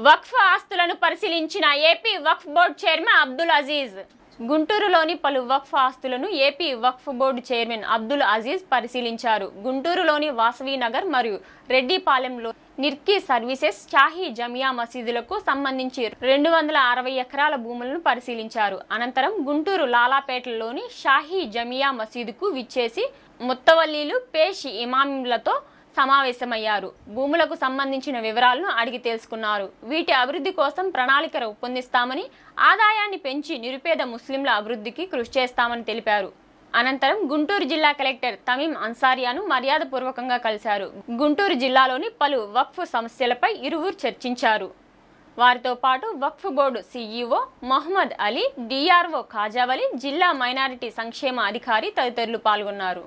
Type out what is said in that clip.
వక్ఫ్ ఆస్తులను పరిశీలించిన ఏపీ వక్ఫ్ board chairman Abdul Aziz. గుంటూరులోని పలు వక్ఫ్ ఆస్తులను ఏపీ వక్ఫ్ బోర్డు చైర్మన్ అబ్దుల్ అజీజ్ పరిశీలించారు. గుంటూరులోని వాసవి నగర్ మరియు రెడ్డిపాలెంలో నిర్కీ సర్వీసెస్ షాహీ జమియా మసీదులకు సంబంధించి 260 ఎకరాల భూములను పరిశీలించారు. అనంతరం గుంటూరు లాలాపేటలోని షాహీ జమియా మసీదుకు విచ్చేసి ముత్తవల్లీలు, పేష్ ఇమాంలతో సమావేశమయ్యారు. భూములకు సంబంధించిన వివరాలను అడిగి తెలుసుకున్నారు. వీటి అభివృద్ధి కోసం ప్రణాళిక రూపొందిస్తామని, ఆదాయాన్ని పెంచి నిరుపేద ముస్లింల అభివృద్ధికి కృషి చేస్తామని తెలిపారు. అనంతరం గుంటూరు జిల్లా కలెక్టర్ తమీం అన్సారియాను మర్యాదపూర్వకంగా కలిశారు. గుంటూరు జిల్లాలోని పలు వక్ఫ్ సమస్యలపై ఇరువురు చర్చించారు. వారితో పాటు waqf board CEO Mohammed Ali, DRO Khajavali, జిల్లా మైనారిటీ సంక్షేమ అధికారి తదితరులు పాల్గొన్నారు.